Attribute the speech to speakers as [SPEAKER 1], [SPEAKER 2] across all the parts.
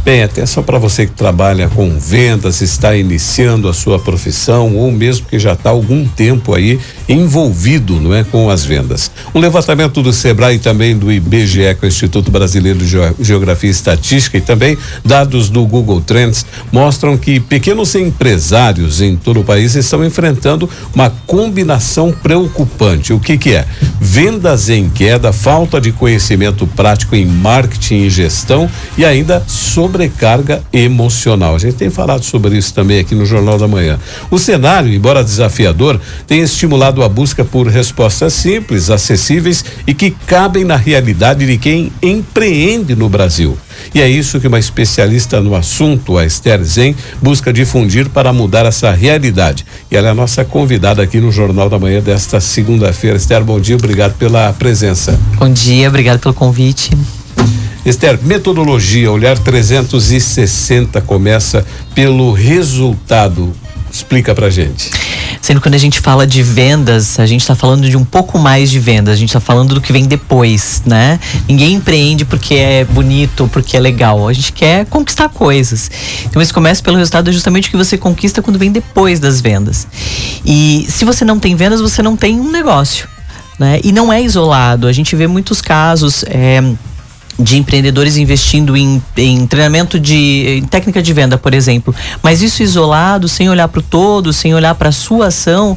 [SPEAKER 1] Bem, atenção para você que trabalha com vendas, está iniciando a sua profissão ou mesmo que já está há algum tempo aí envolvido, não é, com as vendas. Um levantamento do Sebrae e também do IBGE, que é o Instituto Brasileiro de Geografia e Estatística, e também dados do Google Trends mostram que pequenos empresários em todo o país estão enfrentando uma combinação preocupante. O que é? Vendas em queda, falta de conhecimento prático em marketing e gestão e ainda sobrecarga emocional. A gente tem falado sobre isso também aqui no Jornal da Manhã. O cenário, embora desafiador, tem estimulado a busca por respostas simples, acessíveis e que cabem na realidade de quem empreende no Brasil. E é isso que uma especialista no assunto, a Esther Zen, busca difundir para mudar essa realidade. E ela é a nossa convidada aqui no Jornal da Manhã desta segunda-feira. Esther, bom dia, obrigado pela presença.
[SPEAKER 2] Bom dia, obrigado pelo convite.
[SPEAKER 1] Esther, metodologia, Olhar 360 começa pelo resultado. Explica pra gente.
[SPEAKER 2] Sendo que quando a gente fala de vendas, a gente está falando de um pouco mais de vendas, a gente está falando do que vem depois, né? Ninguém empreende porque é bonito, porque é legal, a gente quer conquistar coisas. Então esse começa pelo resultado é justamente o que você conquista quando vem depois das vendas. E se você não tem vendas, você não tem um negócio, né? E não é isolado, a gente vê muitos casos de empreendedores investindo em treinamento em técnica de venda, por exemplo. Mas isso isolado, sem olhar para o todo, sem olhar para a sua ação,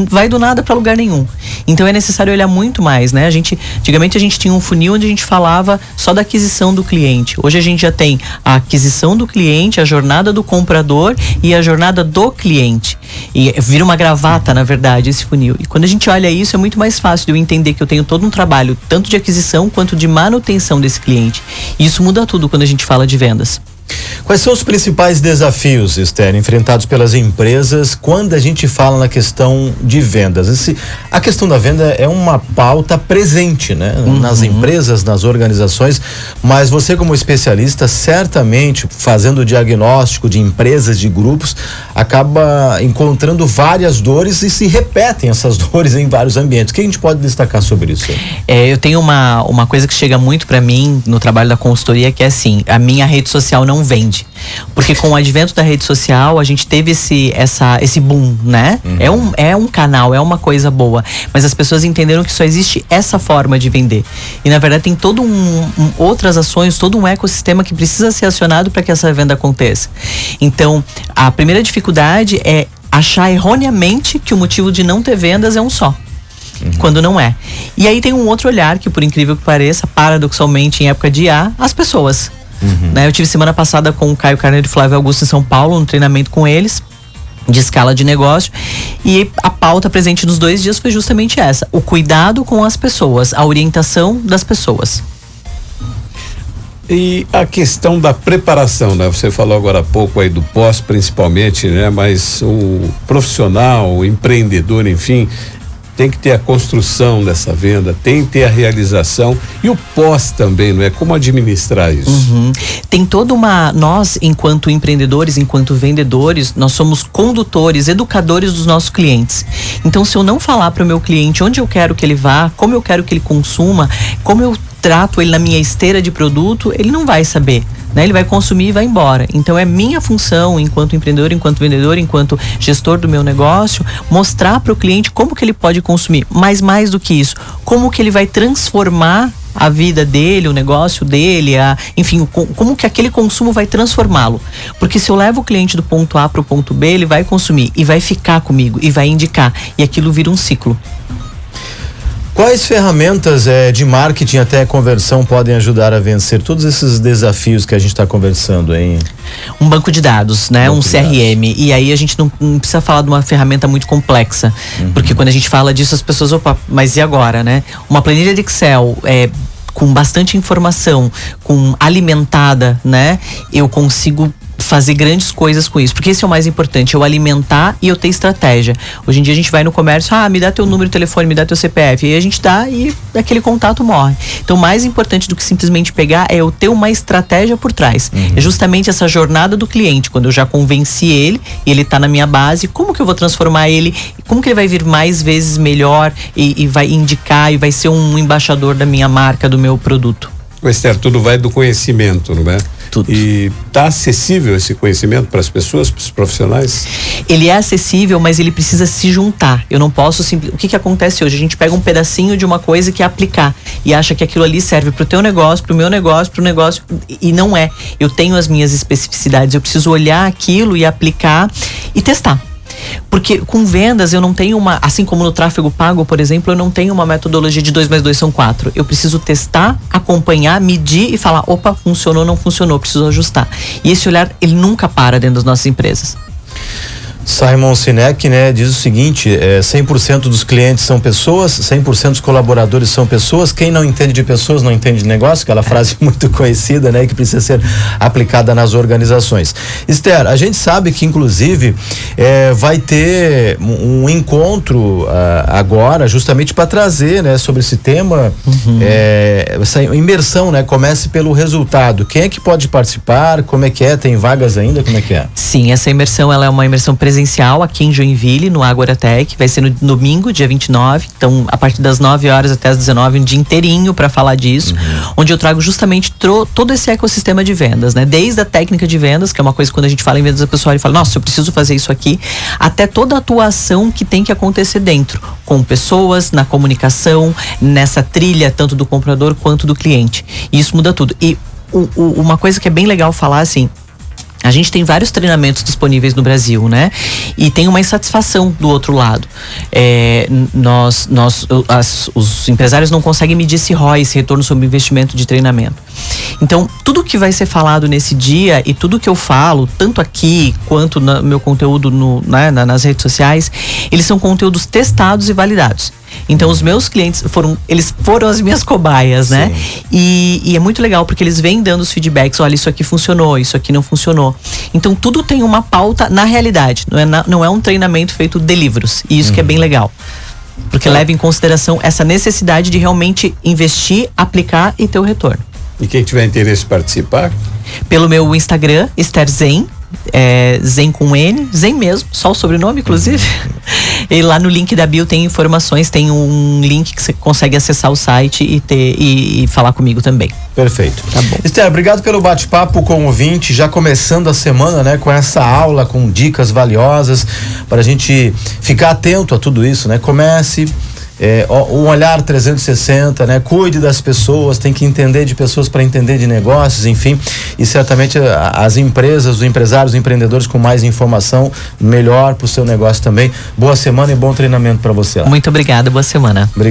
[SPEAKER 2] vai do nada para lugar nenhum. Então é necessário olhar muito mais, né? Antigamente a gente tinha um funil onde a gente falava só da aquisição do cliente. Hoje a gente já tem a aquisição do cliente, a jornada do comprador e a jornada do cliente. E vira uma gravata, na verdade, esse funil. E quando a gente olha isso, é muito mais fácil de eu entender que eu tenho todo um trabalho, tanto de aquisição quanto de manutenção desse cliente. E isso muda tudo quando a gente fala de vendas.
[SPEAKER 3] Quais são os principais desafios, Esther, enfrentados pelas empresas quando a gente fala na questão de vendas? A questão da venda é uma pauta presente, né? Nas empresas, nas organizações, mas você como especialista, certamente, fazendo o diagnóstico de empresas, de grupos, acaba encontrando várias dores e se repetem essas dores em vários ambientes. O que a gente pode destacar sobre isso?
[SPEAKER 2] Eu tenho uma coisa que chega muito para mim no trabalho da consultoria, que é assim, a minha rede social não vende. Porque com o advento da rede social, a gente teve esse boom, né? É um canal, é uma coisa boa. Mas as pessoas entenderam que só existe essa forma de vender. E na verdade tem todo outras ações, todo um ecossistema que precisa ser acionado para que essa venda aconteça. Então, a primeira dificuldade é achar erroneamente que o motivo de não ter vendas é um só. Quando não é. E aí tem um outro olhar que, por incrível que pareça, paradoxalmente em época de IA, as pessoas. Né? Eu tive semana passada com o Caio Carneiro e Flávio Augusto em São Paulo, um treinamento com eles de escala de negócio, e a pauta presente nos 2 dias foi justamente essa: o cuidado com as pessoas, a orientação das pessoas.
[SPEAKER 1] E a questão da preparação, né? Você falou agora há pouco aí do pós, principalmente, né? Mas o profissional, o empreendedor, enfim, tem que ter a construção dessa venda, tem que ter a realização e o pós também, não é? Como administrar isso?
[SPEAKER 2] Tem toda nós, enquanto empreendedores, enquanto vendedores, nós somos condutores, educadores dos nossos clientes. Então, se eu não falar para o meu cliente onde eu quero que ele vá, como eu quero que ele consuma, como eu trato ele na minha esteira de produto, ele não vai saber, né? Ele vai consumir e vai embora. Então é minha função, enquanto empreendedor, enquanto vendedor, enquanto gestor do meu negócio, mostrar para o cliente como que ele pode consumir. Mas mais do que isso, como que ele vai transformar a vida dele, o negócio dele, enfim, como que aquele consumo vai transformá-lo. Porque se eu levo o cliente do ponto A para o ponto B, ele vai consumir e vai ficar comigo e vai indicar. E aquilo vira um ciclo.
[SPEAKER 3] Quais ferramentas de marketing até conversão podem ajudar a vencer todos esses desafios que a gente está conversando, hein?
[SPEAKER 2] Um banco de dados, né? Um CRM. E aí a gente não precisa falar de uma ferramenta muito complexa. Porque quando a gente fala disso, as pessoas, opa, mas e agora, né? Uma planilha de Excel com bastante informação, alimentada, né? Eu consigo fazer grandes coisas com isso, porque esse é o mais importante, eu alimentar e eu ter estratégia. Hoje em dia a gente vai no comércio, me dá teu número de telefone, me dá teu CPF, e aí a gente dá e aquele contato morre. Então, mais importante do que simplesmente pegar é eu ter uma estratégia por trás. É justamente essa jornada do cliente, quando eu já convenci ele e ele tá na minha base, como que eu vou transformar ele, como que ele vai vir mais vezes melhor e vai indicar e vai ser um embaixador da minha marca, do meu produto.
[SPEAKER 1] Esther, tudo vai do conhecimento, não é?
[SPEAKER 2] Tudo.
[SPEAKER 1] E está acessível esse conhecimento para as pessoas, para os profissionais?
[SPEAKER 2] Ele é acessível, mas ele precisa se juntar. Eu não posso o que acontece hoje? A gente pega um pedacinho de uma coisa e quer aplicar e acha que aquilo ali serve para o teu negócio, para o meu negócio, para o negócio, e não é. Eu tenho as minhas especificidades, eu preciso olhar aquilo e aplicar e testar. Porque com vendas eu não tenho assim como no tráfego pago, por exemplo, eu não tenho uma metodologia de 2 mais 2 são 4. Eu preciso testar, acompanhar, medir e falar, opa, funcionou, não funcionou, preciso ajustar. E esse olhar, ele nunca para dentro das nossas empresas.
[SPEAKER 3] Simon Sinek, né, diz o seguinte, 100% dos clientes são pessoas, 100% dos colaboradores são pessoas, quem não entende de pessoas não entende de negócio, aquela frase muito conhecida, né, que precisa ser aplicada nas organizações. Esther, a gente sabe que inclusive vai ter um encontro agora, justamente para trazer, né, sobre esse tema, essa imersão, né, comece pelo resultado. Quem é que pode participar? Como é que é? Tem vagas ainda? Como é que é?
[SPEAKER 2] Sim, essa imersão, ela é uma imersão presencial aqui em Joinville, no Agoratec, vai ser no domingo, dia 29, então a partir das 9 horas até as 19, um dia inteirinho para falar disso, onde eu trago justamente todo esse ecossistema de vendas, né? Desde a técnica de vendas, que é uma coisa que quando a gente fala em vendas, a pessoa fala, nossa, eu preciso fazer isso aqui, até toda a atuação que tem que acontecer dentro, com pessoas, na comunicação, nessa trilha, tanto do comprador quanto do cliente. E isso muda tudo. E uma coisa que é bem legal falar, assim, a gente tem vários treinamentos disponíveis no Brasil, né? E tem uma insatisfação do outro lado. Os empresários não conseguem medir esse ROI, esse retorno sobre investimento de treinamento. Então, tudo que vai ser falado nesse dia e tudo que eu falo, tanto aqui quanto no meu conteúdo nas redes sociais, eles são conteúdos testados e validados. Então os meus clientes foram as minhas cobaias, né? E é muito legal porque eles vêm dando os feedbacks, olha, isso aqui funcionou, isso aqui não funcionou. Então tudo tem uma pauta na realidade, não é um treinamento feito de livros, e isso que é bem legal. Porque leva em consideração essa necessidade de realmente investir, aplicar e ter o retorno.
[SPEAKER 1] E quem tiver interesse em participar?
[SPEAKER 2] Pelo meu Instagram, Esther Zen, Zen com N, Zen mesmo, só o sobrenome, inclusive. E lá no link da bio tem informações, tem um link que você consegue acessar o site e falar comigo também.
[SPEAKER 3] Perfeito.
[SPEAKER 2] Tá bom.
[SPEAKER 3] Esther, obrigado pelo bate-papo com o ouvinte, já começando a semana, né, com essa aula, com dicas valiosas para a gente ficar atento a tudo isso, né? Comece um olhar 360, né? Cuide das pessoas, tem que entender de pessoas para entender de negócios, enfim, e certamente as empresas, os empresários, os empreendedores com mais informação, melhor para o seu negócio também. Boa semana e bom treinamento para você lá.
[SPEAKER 2] Muito obrigada, boa semana.
[SPEAKER 3] Obrigado.